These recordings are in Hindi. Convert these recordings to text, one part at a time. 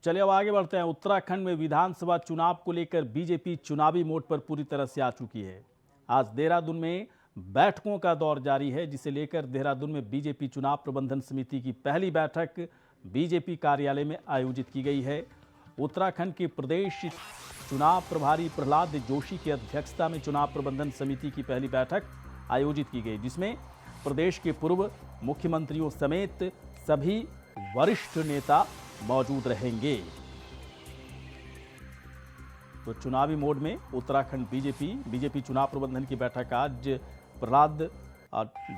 चलिए अब आगे बढ़ते हैं। उत्तराखंड में विधानसभा चुनाव को लेकर बीजेपी चुनावी मोड पर पूरी तरह से आ चुकी है। आज देहरादून में बैठकों का दौर जारी है, जिसे लेकर देहरादून में बीजेपी चुनाव प्रबंधन समिति की पहली बैठक बीजेपी कार्यालय में आयोजित की गई है। उत्तराखंड के प्रदेश चुनाव प्रभारी प्रहलाद जोशी की अध्यक्षता में चुनाव प्रबंधन समिति की पहली बैठक आयोजित की गई, जिसमें प्रदेश के पूर्व मुख्यमंत्रियों समेत सभी वरिष्ठ नेता मौजूद रहेंगे। तो चुनावी मोड में उत्तराखंड बीजेपी चुनाव प्रबंधन की बैठक आज प्रहलाद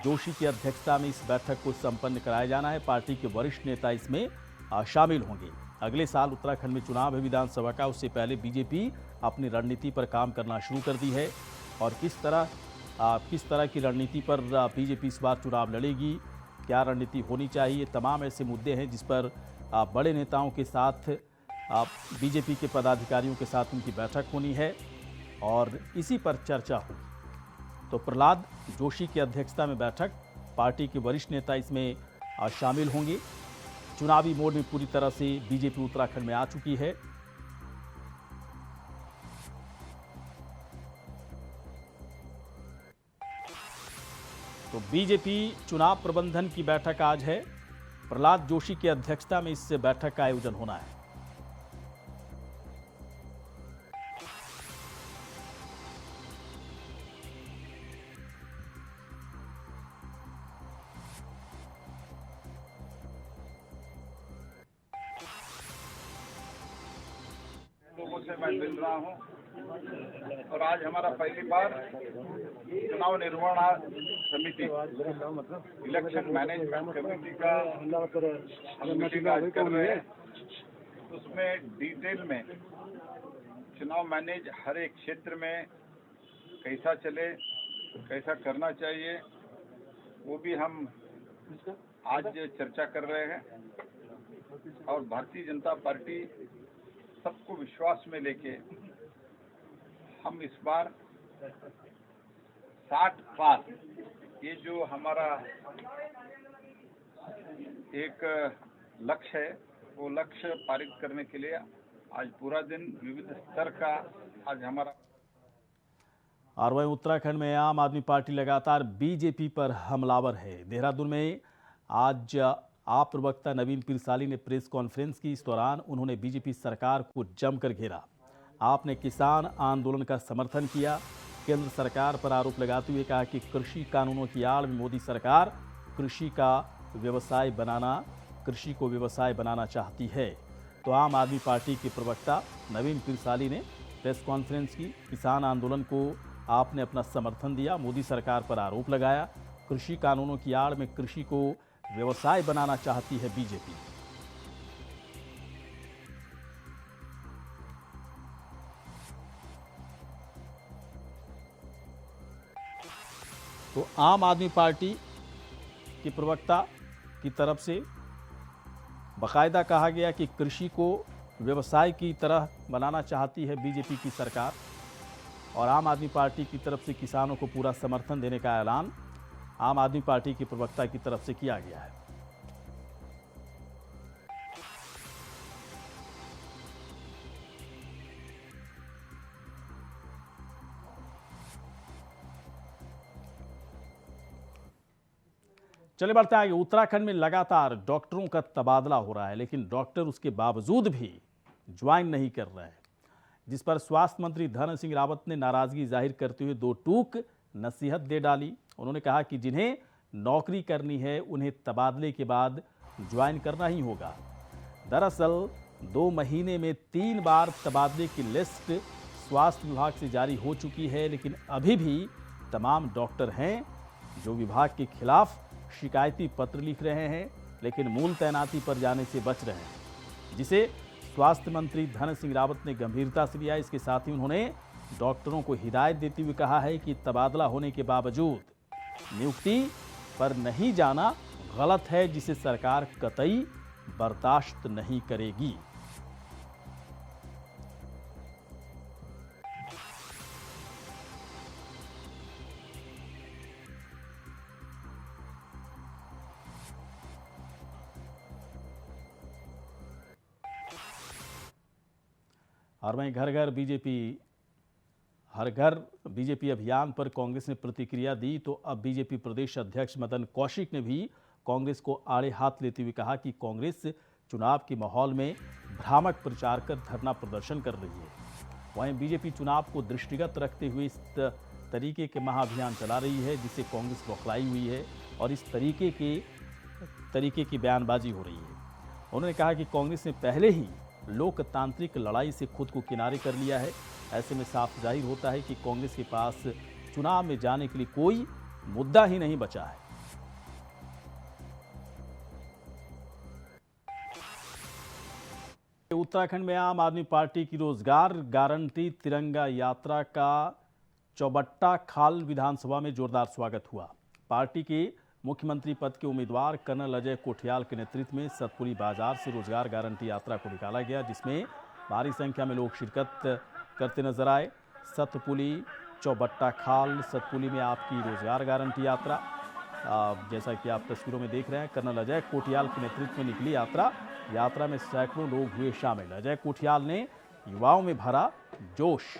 जोशी की अध्यक्षता में इस बैठक को संपन्न कराया जाना है। पार्टी के वरिष्ठ नेता इसमें शामिल होंगे। अगले साल उत्तराखंड में चुनाव है विधानसभा का, उससे पहले बीजेपी अपनी रणनीति पर काम करना शुरू कर दी है। और किस तरह की रणनीति पर बीजेपी इस बार चुनाव लड़ेगी, क्या रणनीति होनी चाहिए, तमाम ऐसे मुद्दे हैं जिस पर बड़े नेताओं के साथ बीजेपी के पदाधिकारियों के साथ उनकी बैठक होनी है और इसी पर चर्चा होगी। तो प्रहलाद जोशी की अध्यक्षता में बैठक, पार्टी के वरिष्ठ नेता इसमें शामिल होंगे। चुनावी मोड में पूरी तरह से बीजेपी उत्तराखंड में आ चुकी है। तो बीजेपी चुनाव प्रबंधन की बैठक आज है। प्रहलाद जोशी की अध्यक्षता में इस बैठक का आयोजन होना है। लोगों से मैं मिल रहा हूं और आज हमारा पहली बार चुनाव निर्वहन समिति इलेक्शन मैनेजमेंट कमेटी का हम मीटिंग आज कर रहे हैं। उसमें डिटेल में चुनाव मैनेज हर एक क्षेत्र में कैसा चले, कैसा करना चाहिए, वो भी हम आज चर्चा कर रहे हैं। और भारतीय जनता पार्टी सबको विश्वास में लेके हम इस बार 60 पार, ये जो हमारा एक लक्ष्य है, वो लक्ष्य पारित करने के लिए आज पूरा दिन विविध स्तर का आज हमारा। और वहीं उत्तराखंड में आम आदमी पार्टी लगातार बीजेपी पर हमलावर है। देहरादून में आज आप प्रवक्ता नवीन पिरसाली ने प्रेस कॉन्फ्रेंस की। इस दौरान उन्होंने बीजेपी सरकार को जमकर घेरा। आपने किसान आंदोलन का समर्थन किया। केंद्र सरकार पर आरोप लगाते हुए कहा कि कृषि कानूनों की आड़ में मोदी सरकार कृषि को व्यवसाय बनाना चाहती है। तो आम आदमी पार्टी के प्रवक्ता नवीन पिरसाली ने प्रेस कॉन्फ्रेंस की। किसान आंदोलन को आपने अपना समर्थन दिया, मोदी सरकार पर आरोप लगाया। कृषि कानूनों की आड़ में कृषि को व्यवसाय बनाना चाहती है बीजेपी। तो आम आदमी पार्टी के प्रवक्ता की तरफ से बाकायदा कहा गया कि कृषि को व्यवसाय की तरह बनाना चाहती है बीजेपी की सरकार। और आम आदमी पार्टी की तरफ से किसानों को पूरा समर्थन देने का ऐलान आम आदमी पार्टी के प्रवक्ता की तरफ से किया गया है। चले बढ़ते हैं आगे। उत्तराखंड में लगातार डॉक्टरों का तबादला हो रहा है, लेकिन डॉक्टर उसके बावजूद भी ज्वाइन नहीं कर रहे हैं, जिस पर स्वास्थ्य मंत्री धन सिंह रावत ने नाराजगी जाहिर करते हुए दो टूक नसीहत दे डाली। उन्होंने कहा कि जिन्हें नौकरी करनी है उन्हें तबादले के बाद ज्वाइन करना ही होगा। दरअसल 2 महीने में 3 बार तबादले की लिस्ट स्वास्थ्य विभाग से जारी हो चुकी है, लेकिन अभी भी तमाम डॉक्टर हैं जो विभाग के खिलाफ शिकायती पत्र लिख रहे हैं, लेकिन मूल तैनाती पर जाने से बच रहे हैं, जिसे स्वास्थ्य मंत्री धन सिंह रावत ने गंभीरता से लिया। इसके साथ ही उन्होंने डॉक्टरों को हिदायत देते हुए कहा है कि तबादला होने के बावजूद नियुक्ति पर नहीं जाना गलत है, जिसे सरकार कतई बर्दाश्त नहीं करेगी। और वहीं हर घर बीजेपी अभियान पर कांग्रेस ने प्रतिक्रिया दी। तो अब बीजेपी प्रदेश अध्यक्ष मदन कौशिक ने भी कांग्रेस को आड़े हाथ लेते हुए कहा कि कांग्रेस चुनाव के माहौल में भ्रामक प्रचार कर धरना प्रदर्शन कर रही है। वहीं बीजेपी चुनाव को दृष्टिगत रखते हुए इस तरीके के महाअभियान चला रही है जिससे कांग्रेस बौखलाई हुई है और इस तरीके की बयानबाजी हो रही है। उन्होंने कहा कि कांग्रेस ने पहले ही लोकतांत्रिक लड़ाई से खुद को किनारे कर लिया है। ऐसे में साफ जाहिर होता है कि कांग्रेस के पास चुनाव में जाने के लिए कोई मुद्दा ही नहीं बचा है। उत्तराखंड में आम आदमी पार्टी की रोजगार गारंटी तिरंगा यात्रा का चौबट्टा खाल विधानसभा में जोरदार स्वागत हुआ। पार्टी के मुख्यमंत्री पद के उम्मीदवार कर्नल अजय कोठियाल के नेतृत्व में सतपुली बाजार से रोजगार गारंटी यात्रा को निकाला गया, जिसमें भारी संख्या में लोग शिरकत करते नजर आए। सतपुली चौबट्टा खाल सतपुली में आपकी रोजगार गारंटी यात्रा, जैसा कि आप तस्वीरों में देख रहे हैं, कर्नल अजय कोठियाल के नेतृत्व में निकली यात्रा में सैकड़ों लोग हुए शामिल। अजय कोठियाल ने युवाओं में भरा जोश।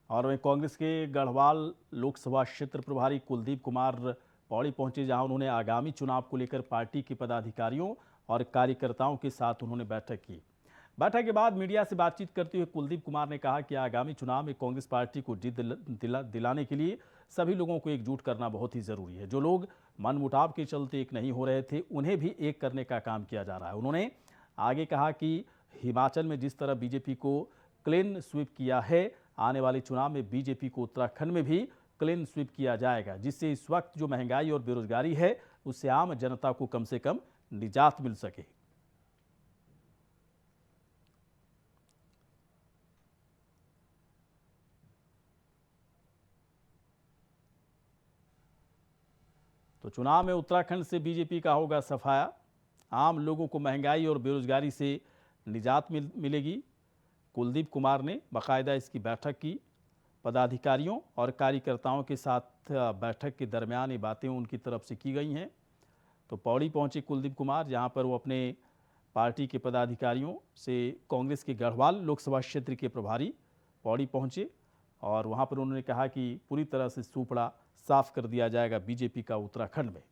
और वहीं कांग्रेस के गढ़वाल लोकसभा क्षेत्र प्रभारी कुलदीप कुमार पौड़ी पहुंचे, जहां उन्होंने आगामी चुनाव को लेकर पार्टी के पदाधिकारियों और कार्यकर्ताओं के साथ उन्होंने बैठक की। बैठक के बाद मीडिया से बातचीत करते हुए कुलदीप कुमार ने कहा कि आगामी चुनाव में कांग्रेस पार्टी को जीत दिलाने के लिए सभी लोगों को एकजुट करना बहुत ही जरूरी है। जो लोग मनमुटाव के चलते एक नहीं हो रहे थे, उन्हें भी एक करने का काम किया जा रहा है। उन्होंने आगे कहा कि हिमाचल में जिस तरह बीजेपी को क्लीन स्वीप किया है, आने वाले चुनाव में बीजेपी को उत्तराखंड में भी क्लीन स्वीप किया जाएगा, जिससे इस वक्त जो महंगाई और बेरोजगारी है उससे आम जनता को कम से कम निजात मिल सके। तो चुनाव में उत्तराखंड से बीजेपी का होगा सफाया, आम लोगों को महंगाई और बेरोजगारी से निजात मिलेगी। कुलदीप कुमार ने बाकायदा इसकी बैठक की, पदाधिकारियों और कार्यकर्ताओं के साथ बैठक के दरमियान ये बातें उनकी तरफ से की गई हैं। तो पौड़ी पहुंचे कुलदीप कुमार, जहां पर वो अपने पार्टी के पदाधिकारियों से कांग्रेस के गढ़वाल लोकसभा क्षेत्र के प्रभारी पौड़ी पहुंचे और वहां पर उन्होंने कहा कि पूरी तरह से सूपड़ा साफ कर दिया जाएगा बीजेपी का उत्तराखंड में।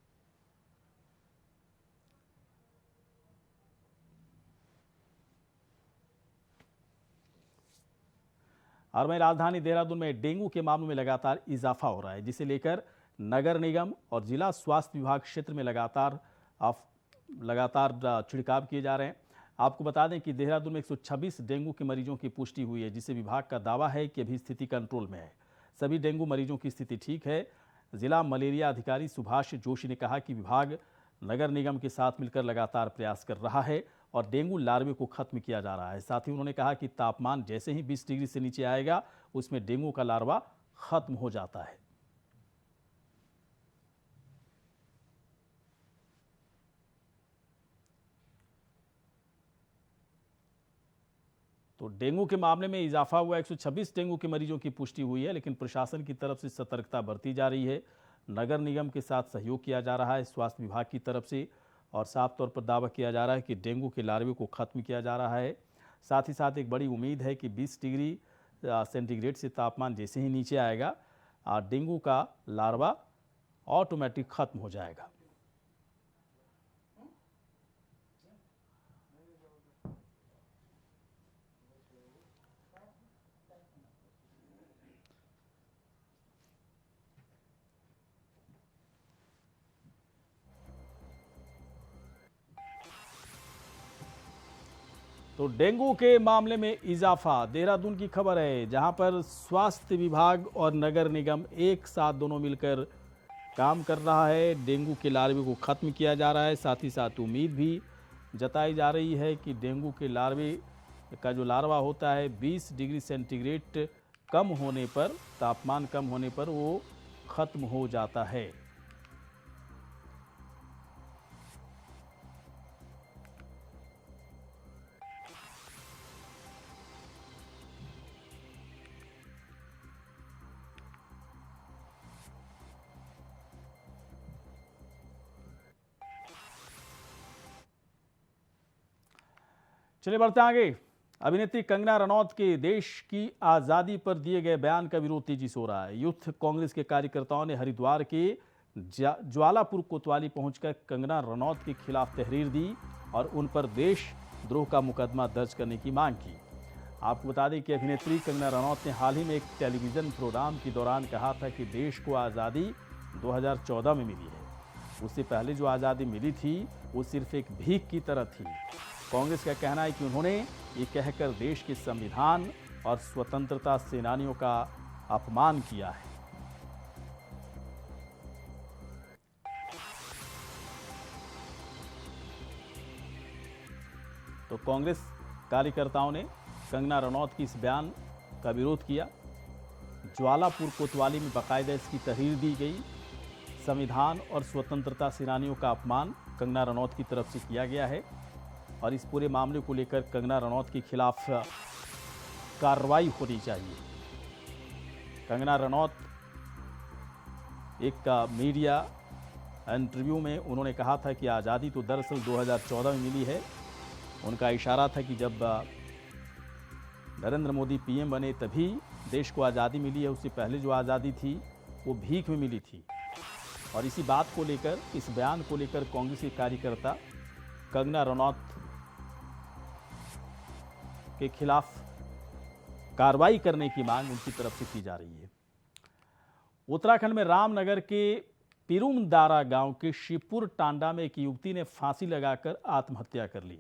और वहीं राजधानी देहरादून में डेंगू के मामलों में लगातार इजाफा हो रहा है, जिसे लेकर नगर निगम और जिला स्वास्थ्य विभाग क्षेत्र में लगातार छिड़काव किए जा रहे हैं। आपको बता दें कि देहरादून में 126 डेंगू के मरीजों की पुष्टि हुई है, जिसे विभाग का दावा है कि अभी स्थिति कंट्रोल में है। सभी डेंगू मरीजों की स्थिति ठीक है। जिला मलेरिया अधिकारी सुभाष जोशी ने कहा कि विभाग नगर निगम के साथ मिलकर लगातार प्रयास कर रहा है और डेंगू लार्वे को खत्म किया जा रहा है। साथ ही उन्होंने कहा कि तापमान जैसे ही 20 डिग्री से नीचे आएगा, उसमें डेंगू का लार्वा खत्म हो जाता है। तो डेंगू के मामले में इजाफा हुआ, 126 डेंगू के मरीजों की पुष्टि हुई है, लेकिन प्रशासन की तरफ से सतर्कता बरती जा रही है। नगर निगम के साथ सहयोग किया जा रहा है स्वास्थ्य विभाग की तरफ से और साफ तौर पर दावा किया जा रहा है कि डेंगू के लार्वे को खत्म किया जा रहा है। साथ ही साथ एक बड़ी उम्मीद है कि 20 डिग्री सेंटीग्रेड से तापमान जैसे ही नीचे आएगा, डेंगू का लार्वा ऑटोमेटिक खत्म हो जाएगा। तो डेंगू के मामले में इजाफा, देहरादून की खबर है, जहां पर स्वास्थ्य विभाग और नगर निगम एक साथ दोनों मिलकर काम कर रहा है। डेंगू के लार्वे को खत्म किया जा रहा है। साथ ही साथ उम्मीद भी जताई जा रही है कि डेंगू के लार्वे का जो लार्वा होता है 20 डिग्री सेंटीग्रेड कम होने पर, तापमान कम होने पर वो खत्म हो जाता है। चलिए बढ़ते हैं आगे। अभिनेत्री कंगना रनौत के देश की आज़ादी पर दिए गए बयान का विरोध तेजी से हो रहा है। यूथ कांग्रेस के कार्यकर्ताओं ने हरिद्वार के ज्वालापुर कोतवाली पहुंचकर कंगना रनौत के खिलाफ तहरीर दी और उन पर देशद्रोह का मुकदमा दर्ज करने की मांग की। आपको बता दें कि अभिनेत्री कंगना रनौत ने हाल ही में एक टेलीविजन प्रोग्राम के दौरान कहा था कि देश को आज़ादी 2014 में मिली है। उससे पहले जो आज़ादी मिली थी वो सिर्फ एक भीख की तरह थी। कांग्रेस का कहना है कि उन्होंने ये कहकर देश के संविधान और स्वतंत्रता सेनानियों का अपमान किया है। तो कांग्रेस कार्यकर्ताओं ने कंगना रनौत की इस बयान का विरोध किया। ज्वालापुर कोतवाली में बाकायदा इसकी तहरीर दी गई। संविधान और स्वतंत्रता सेनानियों का अपमान कंगना रनौत की तरफ से किया गया है और इस पूरे मामले को लेकर कंगना रनौत के खिलाफ कार्रवाई होनी चाहिए। कंगना रनौत एक मीडिया इंटरव्यू में उन्होंने कहा था कि आज़ादी तो दरअसल 2014 में मिली है। उनका इशारा था कि जब नरेंद्र मोदी पीएम बने तभी देश को आज़ादी मिली है। उससे पहले जो आज़ादी थी वो भीख में मिली थी। और इसी बात को लेकर, इस बयान को लेकर कांग्रेस के कार्यकर्ता कंगना रनौत के खिलाफ कार्रवाई करने की मांग उनकी तरफ से की जा रही है। उत्तराखंड में रामनगर के पिरुमदारा गांव के शिवपुर टांडा में एक युवती ने फांसी लगाकर आत्महत्या कर ली।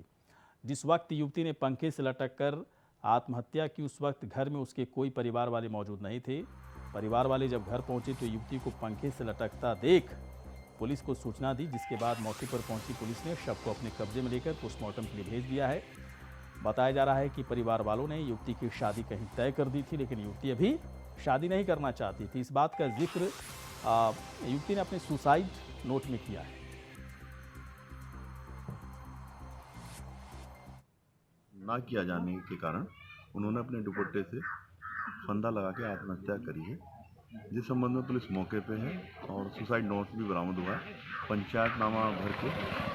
जिस वक्त युवती ने पंखे से लटककर आत्महत्या की, उस वक्त घर में उसके कोई परिवार वाले मौजूद नहीं थे। परिवार वाले जब घर पहुंचे तो युवती को पंखे से लटकता देख पुलिस को सूचना दी, जिसके बाद मौके पर पहुंची पुलिस ने शव को अपने कब्जे में लेकर पोस्टमार्टम के लिए भेज दिया है। बताया जा रहा है कि परिवार वालों ने युवती की शादी कहीं तय कर दी थी, लेकिन युवती अभी शादी नहीं करना चाहती थी। इस बात का जिक्र युवती ने अपने सुसाइड नोट में किया है। ना किया जाने के कारण उन्होंने अपने दुपट्टे से फंदा लगा के आत्महत्या करी है, जिस संबंध में पुलिस मौके पे है और सुसाइड नोट भी बरामद हुआ है। पंचायतनामा भर के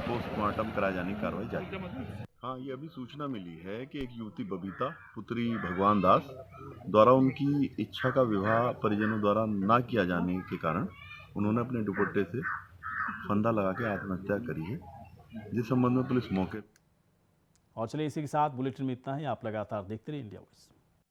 पोस्टमार्टम कराए जाने की कार्रवाई जारी है। हाँ, ये अभी सूचना मिली है कि एक युवती बबीता पुत्री भगवान दास द्वारा उनकी इच्छा का विवाह परिजनों द्वारा ना किया जाने के कारण उन्होंने अपने दुपट्टे से फंदा लगा के आत्महत्या करी है, जिस संबंध में पुलिस मौके। और चलिए इसी के साथ बुलेटिन में इतना ही। आप लगातार देखते रहिए इंडिया वॉइस।